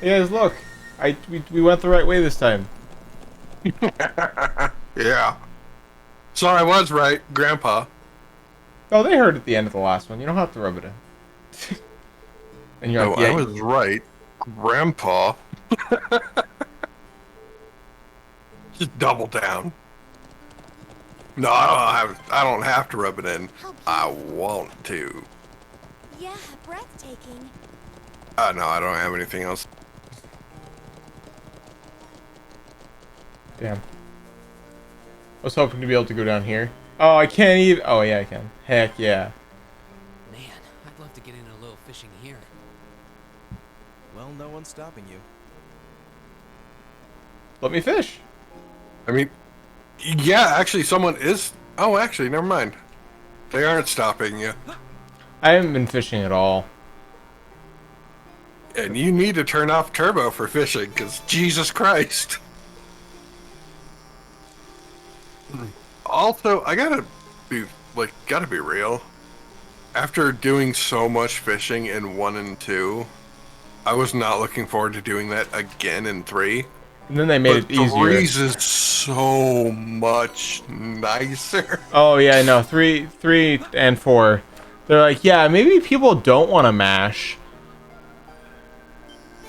Hey guys, look. We went the right way this time. Yeah. So I was right, Grandpa. Oh, they heard at the end of the last one. You don't have to rub it in. And you're No, like, I yeah. was right, Grandpa. Just double down. No, I don't have to rub it in. How I beautiful. want to. Yeah, breathtaking. No, I don't have anything else. Damn. I was hoping to be able to go down here. Oh, I can't even. Oh, yeah, I can. Heck yeah. Man, I'd love to get into a little fishing here. Well, no one's stopping you. Let me fish. I mean, yeah, actually, someone is. Oh, actually, never mind. They aren't stopping you. I haven't been fishing at all. And you need to turn off turbo for fishing, because Jesus Christ. Also, I gotta be real. After doing so much fishing in 1 and 2, I was not looking forward to doing that again in 3. And then they made But it easier. threes is so much nicer. Oh, yeah, no. Three, and 4. They're like, yeah, maybe people don't want to mash.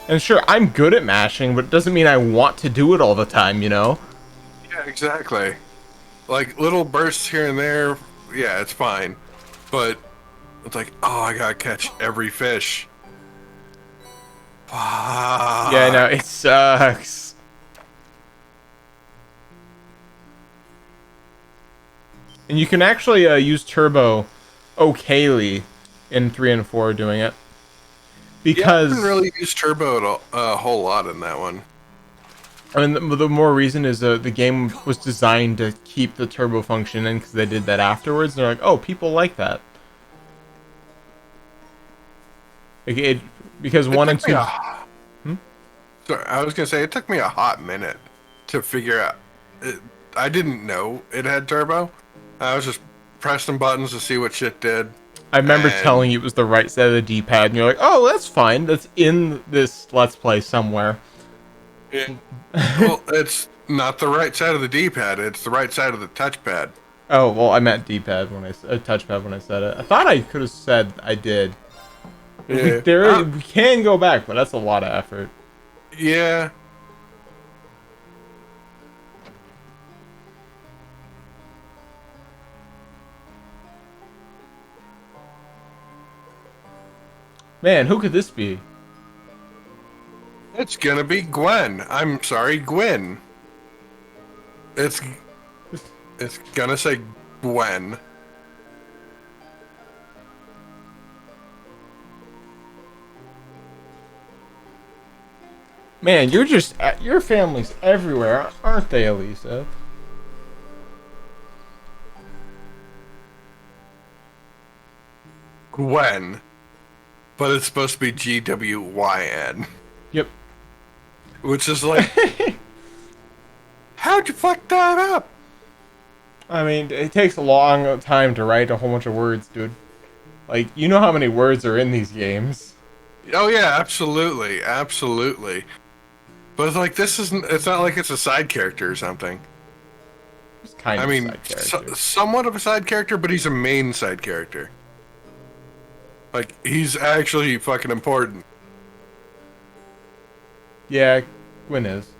And sure, I'm good at mashing, but it doesn't mean I want to do it all the time, you know? Yeah, exactly. Like little bursts here and there, yeah, it's fine. But it's like, oh, I gotta catch every fish. Yeah, no, Fuck. it sucks. And you can actually use turbo okayly in 3 and 4 doing it. Yeah, I haven't Because, really used turbo at all, a whole lot in that one. I mean, the more reason is the game was designed to keep the turbo function in because they did that afterwards. And they're like, oh, people like that. Like because It 1 and took me 2. a. Sorry, I was gonna say it took me a hot minute to figure out. It, I didn't know it had turbo. I was just pressing buttons to see what shit did, I remember and telling you it was the right side of the D-pad, and you're like, oh, that's fine. That's in this Let's Play somewhere. it, well, it's not the right side of the D-pad. It's the right side of the touchpad. Oh, well, I meant D-pad when I said touchpad when I said it. I thought I could have said I did. Yeah. We can go back, but that's a lot of effort. Yeah. Man, who could this be? It's gonna be Gwen. I'm sorry, Gwen. It's it's gonna say Gwen. Man, you're just your family's everywhere, aren't they, Elisa? Gwen. But it's supposed to be GWYN. Yep. Which is like, how'd you fuck that up? I mean, it takes a long time to write a whole bunch of words, dude. Like, you know how many words are in these games. Oh yeah, absolutely, absolutely. But it's like this isn't. It's not like it's a side character or something. It's kind I of a mean, side character. somewhat of a side character, but he's a main side character. Like he's actually fucking important. Yeah, Gwyn is.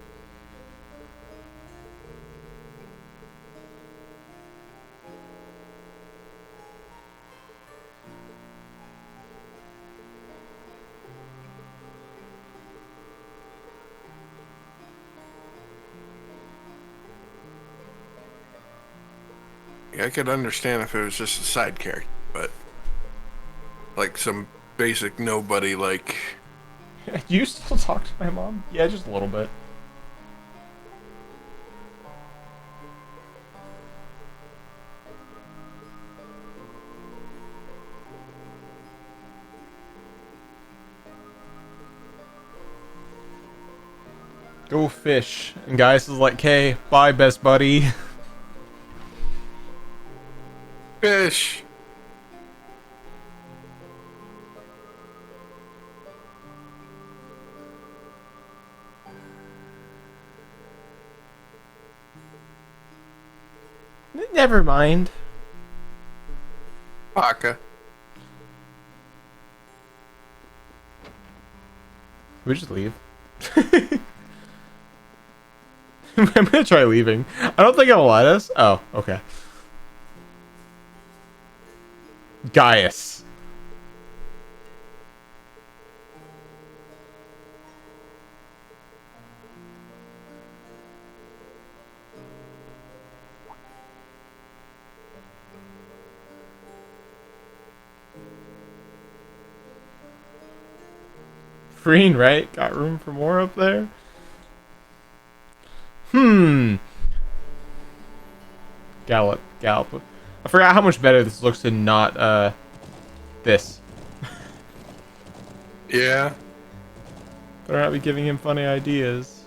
I could understand if it was just a side character, but like some basic nobody, like Do you still talk to my mom? Yeah, just a little bit. Go fish. And guys is like, okay, bye, best buddy. fish. Never mind. Baka. We just leave. I'm gonna try leaving. I don't think it'll let us. Oh, okay. Gaius. Freeing, right? Got room for more up there? Gallop. I forgot how much better this looks than not, this. Yeah. Better not be giving him funny ideas.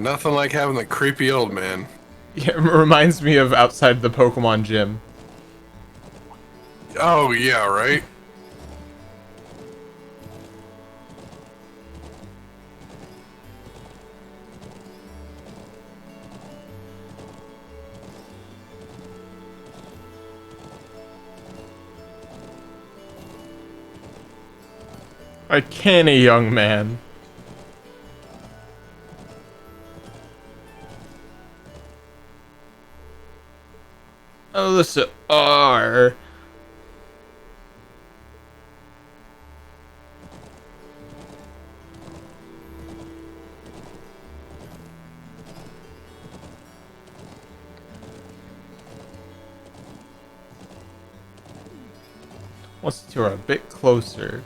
Nothing like having the creepy old man. Yeah, it reminds me of outside the Pokemon gym. Oh, yeah, right? A canny young man. Alyssa R. Wants to a bit closer.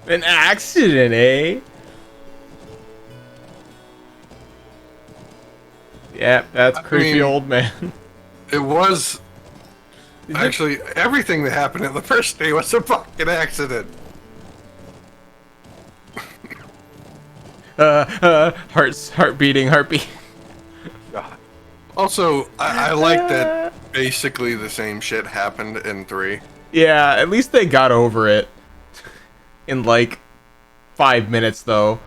An accident, eh? Yep, that's creepy old man. It was... Actually, everything that happened in the first day was a fucking accident. Heart beating. God. Also, I like that basically the same shit happened in 3. Yeah, at least they got over it. In like 5 minutes though.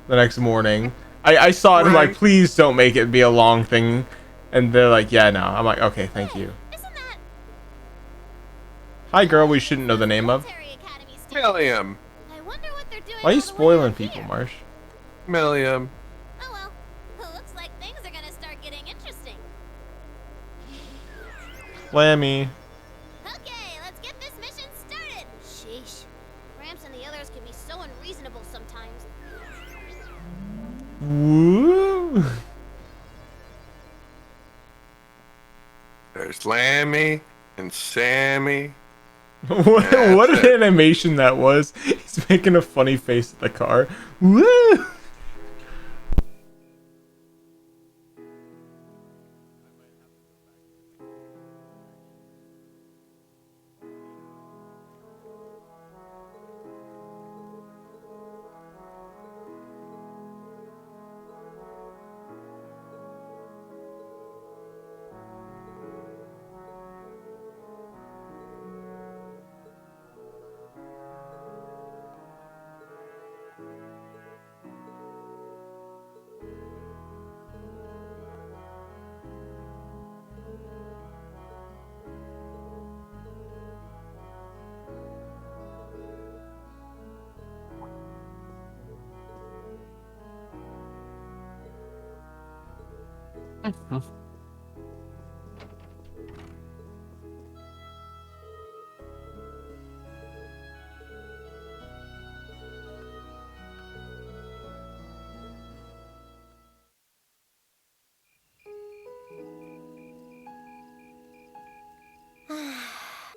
The next morning. I saw it and I'm like, please don't make it be a long thing. And they're like, yeah, no. I'm like, okay, thank you. Isn't that Hi girl we shouldn't know the name of. Military Academy student? Milliam. I wonder what they're doing Why are you all the way spoiling out people, here. Marsh? Milliam. Oh well. It looks like things are gonna start getting interesting. Lammy. Okay, let's get this mission started. Sheesh. Gramps and the others can be so unreasonable sometimes. Woo. There's Lammy and Sammy. what an animation that was. He's making a funny face at the car. Woo.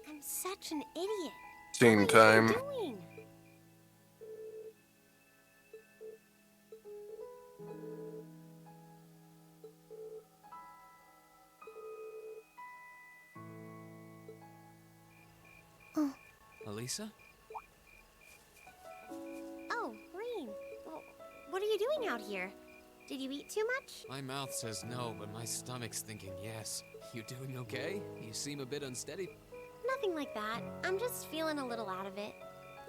I'm such an idiot. Scene What are you time. doing? Elisa? Oh, Rean. Well, what are you doing out here? Did you eat too much? My mouth says no, but my stomach's thinking yes. You doing okay? You seem a bit unsteady. Nothing like that. I'm just feeling a little out of it.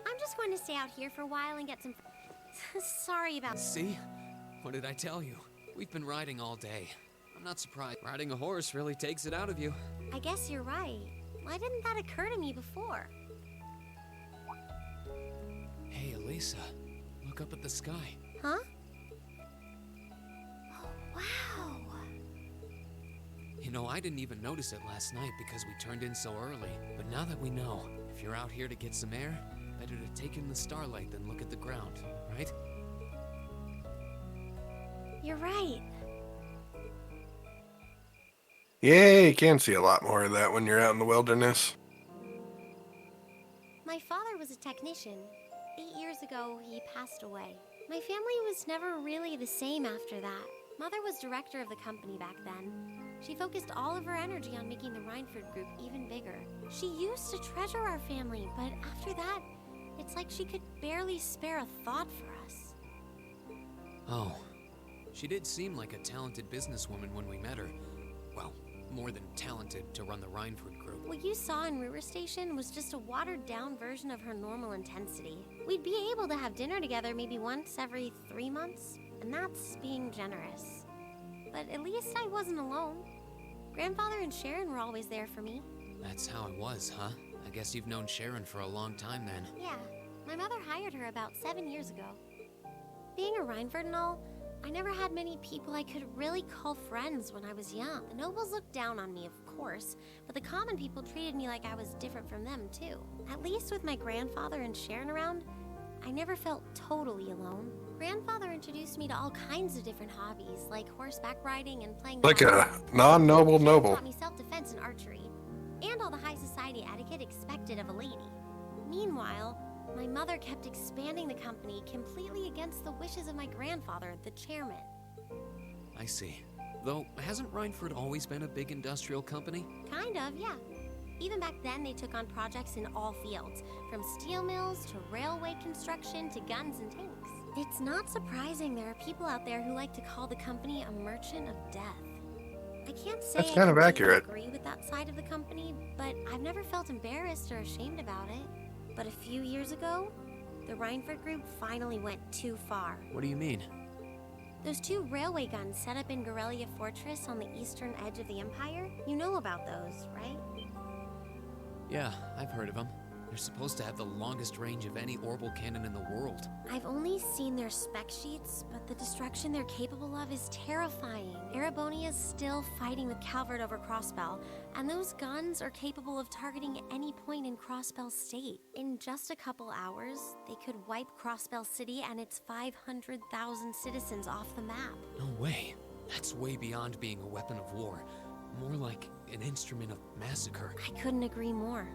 I'm just going to stay out here for a while and get some... Sorry about... See? What did I tell you? We've been riding all day. I'm not surprised. Riding a horse really takes it out of you. I guess you're right. Why didn't that occur to me before? Hey, Elisa. Look up at the sky. Huh? Oh, wow. You know, I didn't even notice it last night because we turned in so early. But now that we know, if you're out here to get some air, better to take in the starlight than look at the ground, right? You're right. Yeah, you can see a lot more of that when you're out in the wilderness. My father was a technician. 8 years ago, he passed away. My family was never really the same after that. Mother was director of the company back then. She focused all of her energy on making the Rhineford Group even bigger. She used to treasure our family, but after that, it's like she could barely spare a thought for us. Oh. She did seem like a talented businesswoman when we met her. Well, more than talented to run the Rhineford Group. What you saw in Ruhr Station was just a watered-down version of her normal intensity. We'd be able to have dinner together maybe once every 3 months, and that's being generous. But at least I wasn't alone. Grandfather and Sharon were always there for me. That's how it was, huh? I guess you've known Sharon for a long time then. Yeah, my mother hired her about 7 years ago. Being a Rhineford and all, I never had many people I could really call friends when I was young. The nobles looked down on me, of course, but the common people treated me like I was different from them, too. At least with my grandfather and Sharon around, I never felt totally alone. Grandfather introduced me to all kinds of different hobbies, like horseback riding and playing the Like a violin. non-noble He noble. taught me self-defense and archery, and all the high society etiquette expected of a lady. Meanwhile, my mother kept expanding the company completely against the wishes of my grandfather, the chairman. I see. Though, hasn't Rhineford always been a big industrial company? Kind of, yeah. Even back then, they took on projects in all fields, from steel mills to railway construction to guns and tanks. It's not surprising there are people out there who like to call the company a merchant of death. I can't say That's I kind of completely accurate. agree with that side of the company, but I've never felt embarrassed or ashamed about it. But a few years ago, the Rhineford Group finally went too far. What do you mean? Those 2 railway guns set up in Gorelia Fortress on the eastern edge of the Empire, you know about those, right? Yeah, I've heard of them. They're supposed to have the longest range of any orbital cannon in the world. I've only seen their spec sheets, but the destruction they're capable of is terrifying. Erebonia's still fighting with Calvert over Crossbell, and those guns are capable of targeting any point in Crossbell State. In just a couple hours, they could wipe Crossbell City and its 500,000 citizens off the map. No way. That's way beyond being a weapon of war. More like an instrument of massacre. I couldn't agree more.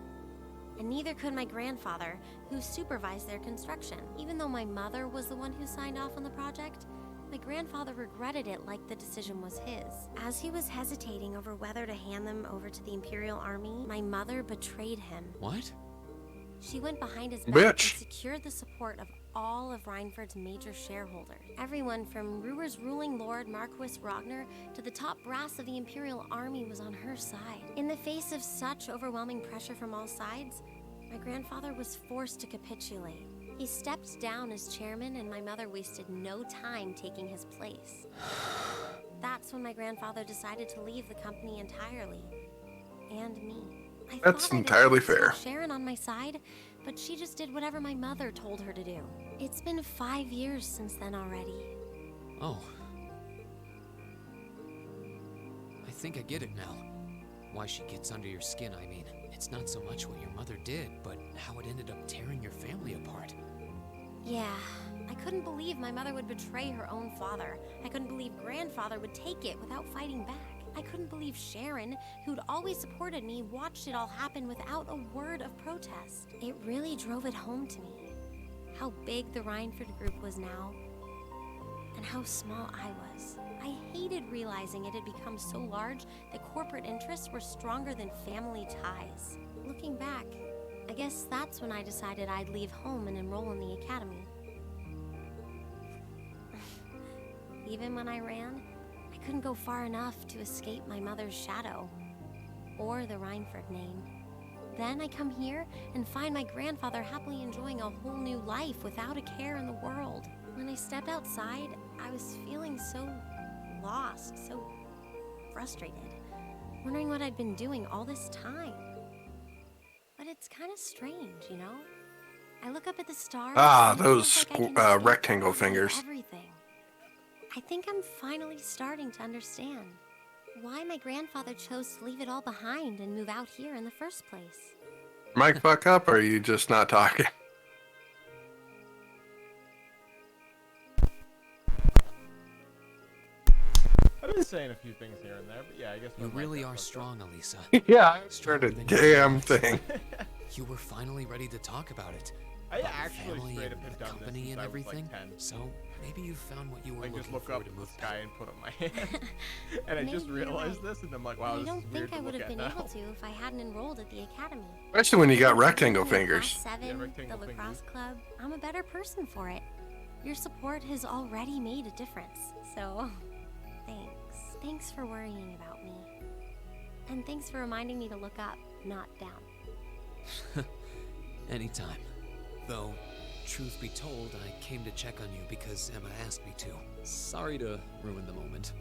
And neither could my grandfather, who supervised their construction. Even though my mother was the one who signed off on the project, my grandfather regretted it like the decision was his. As he was hesitating over whether to hand them over to the Imperial Army, my mother betrayed him. What? She went behind his back Bitch. and secured the support of all of Rhineford's major shareholders. Everyone from Ruhr's ruling lord Marquis Ragnar to the top brass of the Imperial Army was on her side. In the face of such overwhelming pressure from all sides, my grandfather was forced to capitulate. He stepped down as chairman, and my mother wasted no time taking his place. That's when my grandfather decided to leave the company entirely. And me. I That's thought I'd entirely at least have fair. Sharon on my side, but she just did whatever my mother told her to do. It's been 5 years since then already. Oh. I think I get it now. Why she gets under your skin, I mean. It's not so much what your mother did, but how it ended up tearing your family apart. Yeah, I couldn't believe my mother would betray her own father. I couldn't believe grandfather would take it without fighting back. I couldn't believe Sharon, who'd always supported me, watched it all happen without a word of protest. It really drove it home to me. How big the Rhineford Group was now, and how small I was. I hated realizing it had become so large that corporate interests were stronger than family ties. Looking back, I guess that's when I decided I'd leave home and enroll in the academy. Even when I ran, I couldn't go far enough to escape my mother's shadow, or the Rhineford name. Then I come here and find my grandfather happily enjoying a whole new life without a care in the world. When I stepped outside, I was feeling so lost, so frustrated, wondering what I'd been doing all this time. But it's kind of strange, you know? I look up at the stars. Ah, and it those feels like I can escape rectangle from fingers. everything. I think I'm finally starting to understand why my grandfather chose to leave it all behind and move out here in the first place. Mic fuck up, or are you just not talking? I've been saying a few things here and there, but yeah, I guess You my mic really got are fucked up. strong, Elisa. Yeah, I was trying to damn thing. You were finally ready to talk about it. I About your actually family straight up and have the done this company since and I was everything. like 10. So maybe you found what you were Like just looking look for up to at the move sky past. and put up my hand. And I just Maybe you're realized right. this and I'm like, wow, I this don't is weird think I to would look have at been now. able to if I hadn't enrolled at the academy. Especially when you got Since rectangle being in fingers. Class 7, rectangle the fingers. lacrosse club, I'm a better person for it. Your support has already made a difference, so thanks. Thanks for worrying about me. And thanks for reminding me to look up, not down. Anytime. Though, truth be told, I came to check on you because Emma asked me to. Sorry to ruin the moment.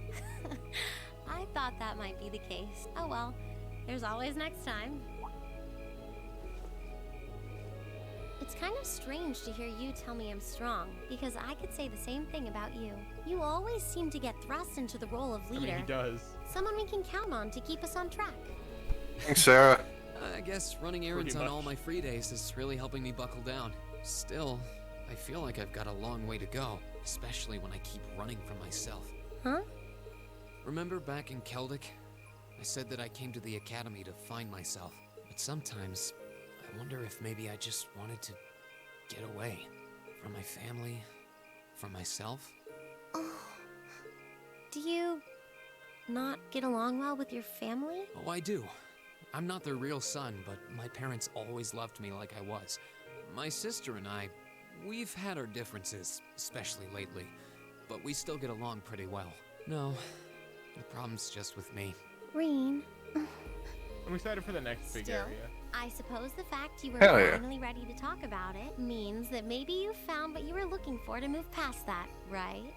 I thought that might be the case. Oh well, there's always next time. It's kind of strange to hear you tell me I'm strong, because I could say the same thing about you. You always seem to get thrust into the role of I leader. mean, he does. Someone we can count on to keep us on track. Thanks, Sarah. I guess running errands Pretty on all much. my free days is really helping me buckle down. Still, I feel like I've got a long way to go, especially when I keep running from myself. Huh? Remember back in Keldic? I said that I came to the academy to find myself, but sometimes I wonder if maybe I just wanted to get away from my family, from myself. Do you not get along well with your family? Oh, I do. I'm not their real son, but my parents always loved me like I was. My sister and I, we've had our differences, especially lately, but we still get along pretty well. No, the problem's just with me. Reen, I'm excited for the next big Still? area. I suppose the fact you were Hell yeah. finally ready to talk about it means that maybe you found what you were looking for to move past that, right?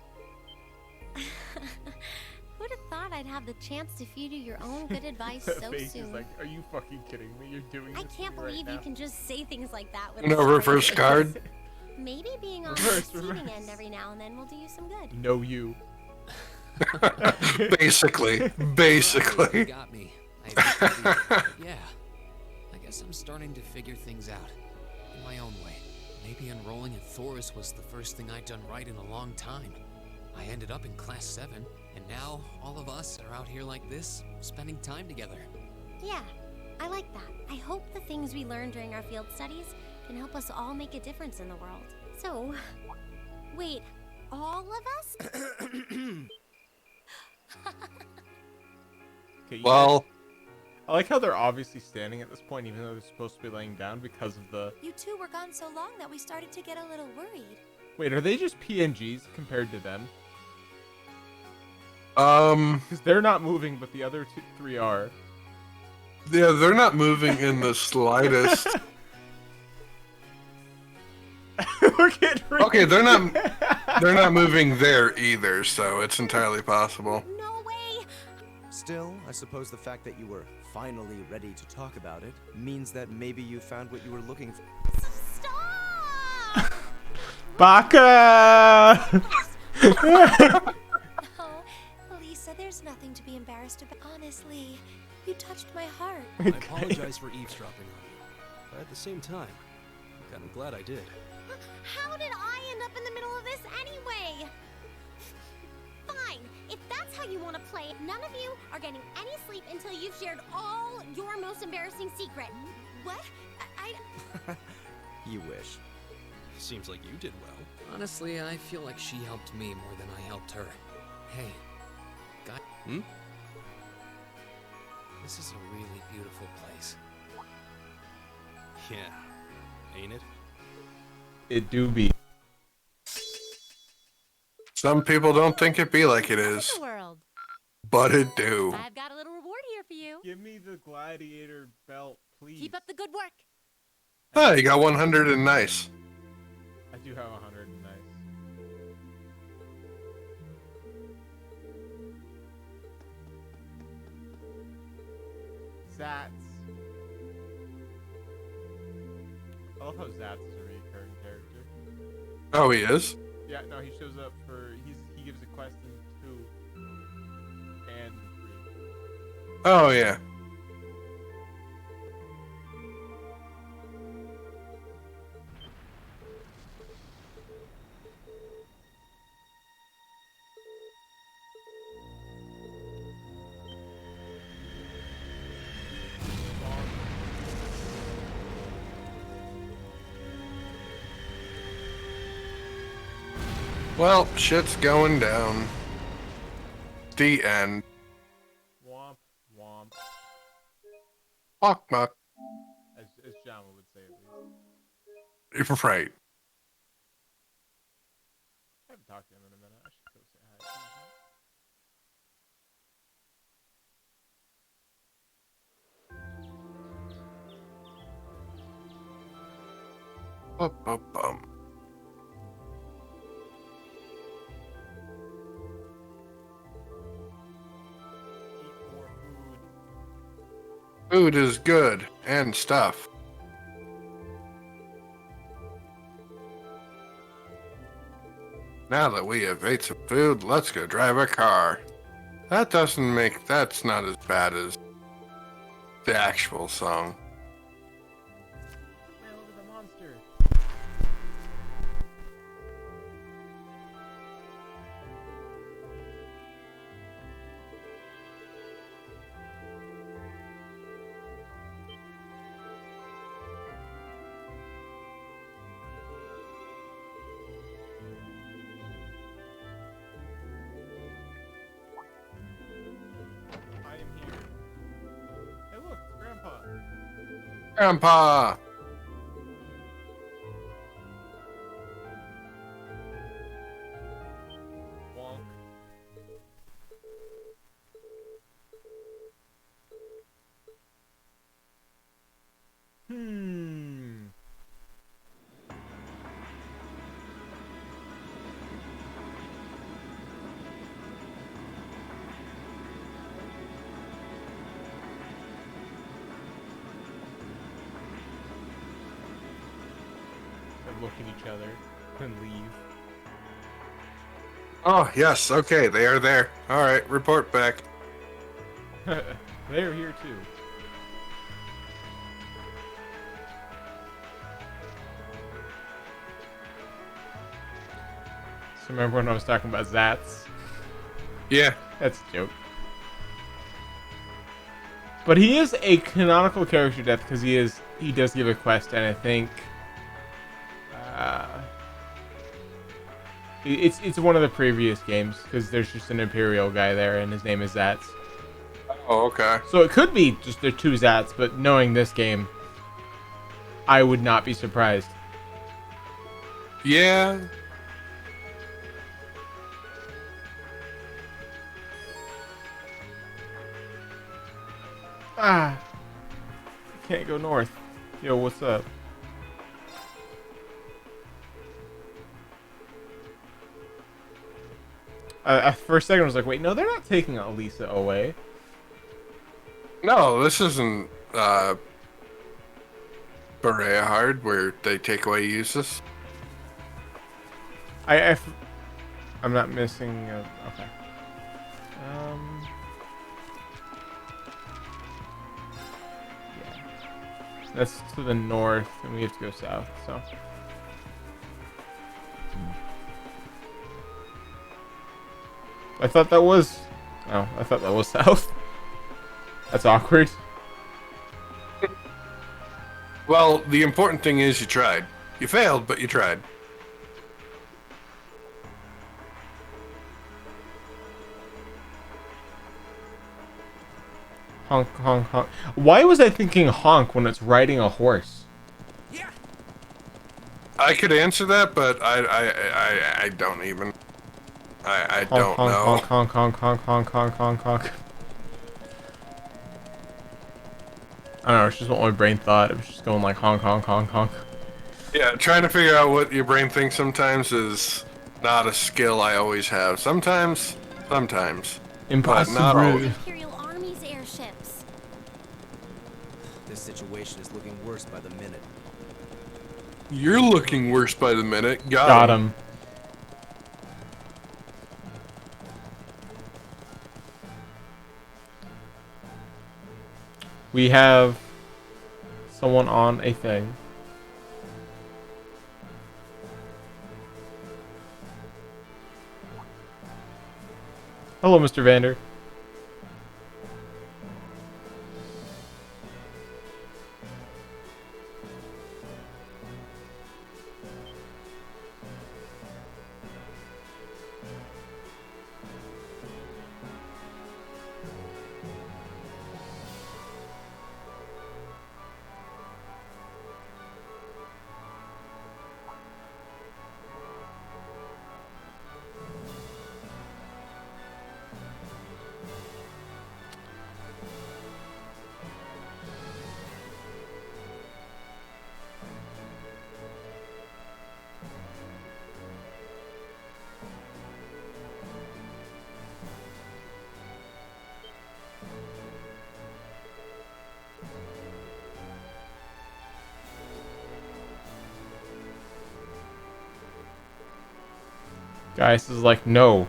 Who'd have thought I'd have the chance to feed you your own good advice That so face soon? is like, are you fucking kidding me? You're doing I this to can't me right believe now. you can just say things like that with No a reverse straight card. face. Maybe being on Reverse, the receiving reverse. end every now and then will do you some good. No, you. Basically. You Basically. got me. I hate to be- but yeah, I guess I'm starting to figure things out in my own way. Maybe enrolling at Thorus was the first thing I'd done right in a long time. I ended up in Class 7, and now all of us are out here like this, spending time together. Yeah, I like that. I hope the things we learned during our field studies can help us all make a difference in the world. So, wait, all of us? Okay, you guys- Well, I like how they're obviously standing at this point, even though they're supposed to be laying down because of the. You two were gone so long that we started to get a little worried. Wait, are they just PNGs compared to them? um, Because they're not moving, but the other three are. yeah, they're not moving in the slightest. Look at Okay, they're not moving there either, so it's entirely possible. No way! Still, I suppose the fact that you were finally ready to talk about it means that maybe you found what you were looking for. Stop! Baka! Oh, Lisa, there's nothing to be embarrassed about. Honestly, you touched my heart. I apologize for eavesdropping on you, but at the same time, I'm kind of glad I did. How did I end up in the middle of this anyway? Fine, if that's how you want to play, none of you are getting any sleep until you've shared all your most embarrassing secret. What? I You wish. Seems like you did well. Honestly, I feel like she helped me more than I helped her. Hey, guy. Hmm? This is a really beautiful place. Yeah, ain't it? It do be. Some people don't think it be like it is, The world. but it do. I've got a little reward here for you. Give me the gladiator belt, please. Keep up the good work. Oh, you got 100 and nice. I do have 100 and nice. Zats. I love how Zats is a recurring character. Oh, he is? Yeah, no, he shows up for he gives a quest in 2 and 3. Oh, yeah. Well, shit's going down. The end. Womp womp, Fuck, muck. as Jama would say at least. Right. I haven't talked to him in a minute. I should go say hi. Bum. Eat more food. Food is good and stuff. Now that we have ate some food, let's go drive a car. That's not as bad as the actual song. Man, look at the monster. I am here. Hey, look, it's Grandpa. Grandpa! Wonk. Hmm. They look at each other and leave. Oh, yes, okay, they are there. Alright, report back. They're here too. So remember when I was talking about Zats? Yeah. That's a joke. But he is a canonical character death because he does give a quest, and I think it's one of the previous games because there's just an Imperial guy there and his name is Zats. Oh, okay. So it could be just the 2 Zats, but knowing this game, I would not be surprised. Yeah. Ah, can't go north. Yo, what's up? For a second, I was like, wait, no, they're not taking Elisa away. No, this isn't, Berea Hard, where they take away uses. I'm not missing. Okay. Yeah. That's to the north, and we have to go south. So. I thought that was. Oh, I thought that was south. That's awkward. Well, the important thing is you tried. You failed, but you tried. Honk, honk, honk. Why was I thinking honk when it's riding a horse? I could answer that, but I don't even. I don't honk, know. honk, honk, honk, honk, honk, honk, honk. I don't know, it's just what my brain thought. It was just going like honk, honk, honk, honk. Yeah, trying to figure out what your brain thinks sometimes is not a skill I always have. Sometimes. But not Impossible. always. Imperial Army's airships. This situation is looking worse by the minute. You're looking worse by the minute. Got him. We have someone on a thing. Hello, Mr. Vander. Guys is like, no.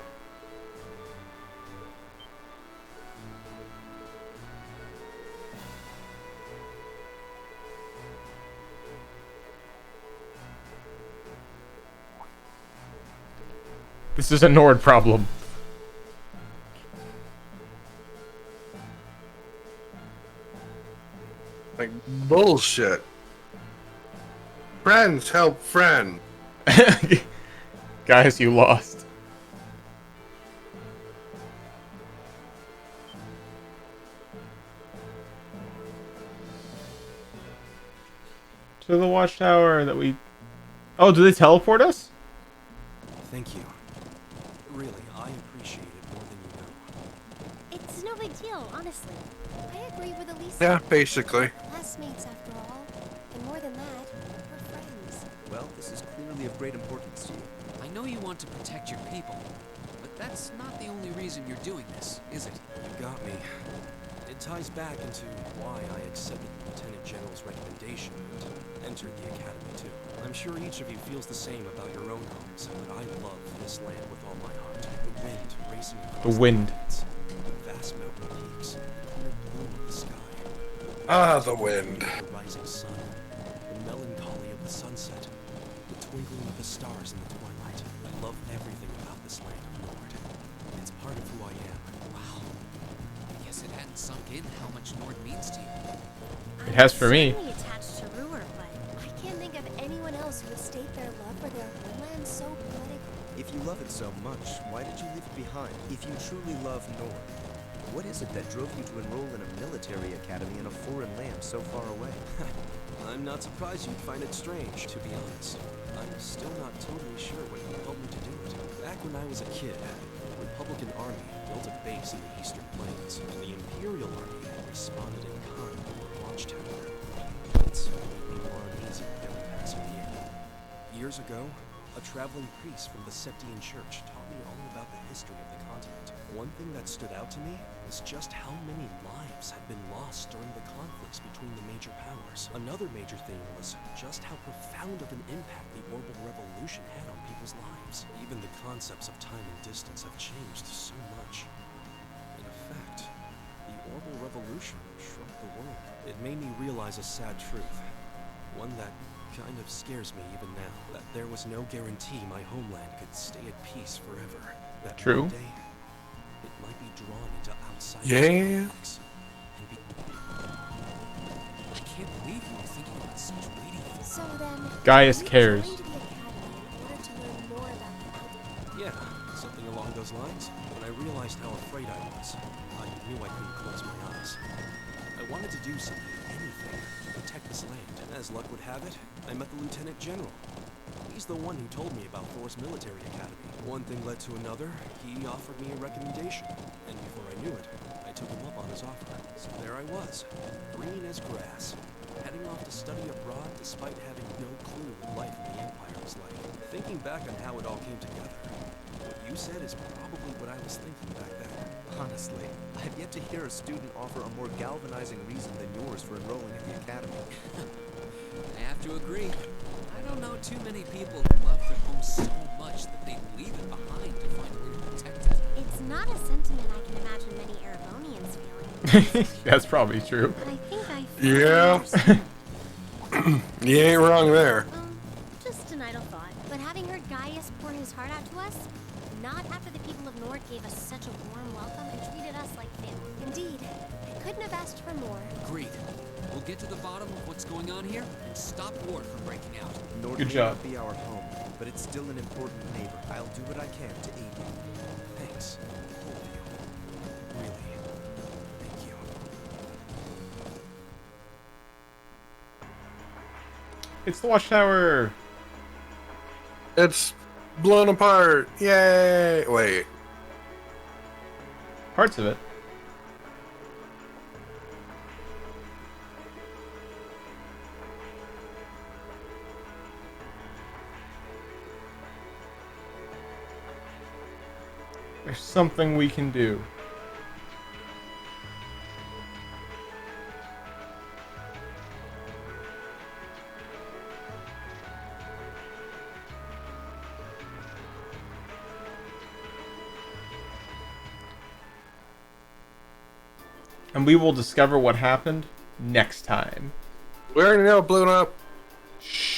This is a Nord problem. Like bullshit. Friends help friends. Guys, you lost. To the watchtower that we... Oh, do they teleport us? Thank you. Really, I appreciate it more than you know. It's no big deal, honestly. I agree with Elisa. Yeah, basically. Classmates, after all. And more than that, we're friends. Well, this is clearly of great importance to you. I know you want to protect your people, but that's not the only reason you're doing this, is it? You got me. It ties back into why I accepted the Lieutenant General's recommendation and entered the Academy too. I'm sure each of you feels the same about your own homes, but I love this land with all my heart. The wind racing across The wind. mountains, the vast mountain peaks, the clear blue of the sky. Ah, the wind. The rising sun, the melancholy of the sunset, the twinkling of the stars in the twilight. I love everything about this land of Nord. It's part of who I am. Wow. I guess it hadn't sunk in how much Nord means to you. It has for me. I'm certainly attached to Ruhr, but I can't think of anyone else who would state their love for their homeland so poetically. If you love it so much, why did you leave it behind? If you truly love Nord, what is it that drove you to enroll in a military academy in a foreign land so far away? I'm not surprised you'd find it strange, to be honest. I'm still not totally sure what compelled me to do it. Back when I was a kid, the Republican Army built a base in the Eastern Plains, and the Imperial Army responded in kind with the Watchtower. It's made me more uneasy with every passing year. Years ago, a traveling priest from the Septian Church taught me all about the history of the continent. One thing that stood out to me is just how many lives had been lost during the conflicts between the major powers. Another major thing was just how profound of an impact the Orbital Revolution had on people's lives. Even the concepts of time and distance have changed so much. In effect, the Orbital Revolution shrunk the world. It made me realize a sad truth. One that kind of scares me even now. That there was no guarantee my homeland could stay at peace forever. That True. one day, it might be drawn into outside Yeah. conflicts and be... I can't believe you were thinking about such weighty things. So then, Gaius you cares. joined the academy in order to learn more about the Outlaw. Yeah, something along those lines. When I realized how afraid I was, I knew I couldn't close my eyes. I wanted to do something, anything, to protect this land. As luck would have it, I met the Lieutenant General. He's the one who told me about Thor's military academy. One thing led to another. He offered me a recommendation. And before I knew it, I took him up on his offer. So there I was, green as grass, heading off to study abroad despite having no clue what life in the Empire was like. Thinking back on how it all came together, what you said is probably what I was thinking back then. Honestly, I've yet to hear a student offer a more galvanizing reason than yours for enrolling at the academy. I have to agree. I don't know too many people who love their home so much that they'd leave it behind to find a way to protect it. It's not a sentiment I can imagine many Erebonians feeling. That's probably true. But I think I Yeah. You ain't wrong there. Just an idle thought. But having heard Gaius pour his heart out to us, not after the people of Nord gave us such a warm welcome and treated us like family. Indeed. I couldn't have asked for more. Agreed. We'll get to the bottom of what's going on here and stop war from breaking out. Nord Good may job. not be our home, but it's still an important neighbor. I'll do what I can to aid you. Thanks. All of you. Really. Thank you. It's the Watchtower. It's blown apart. Yay! Wait. Parts of it. There's something we can do. And we will discover what happened next time. We already know it blew up. Shh.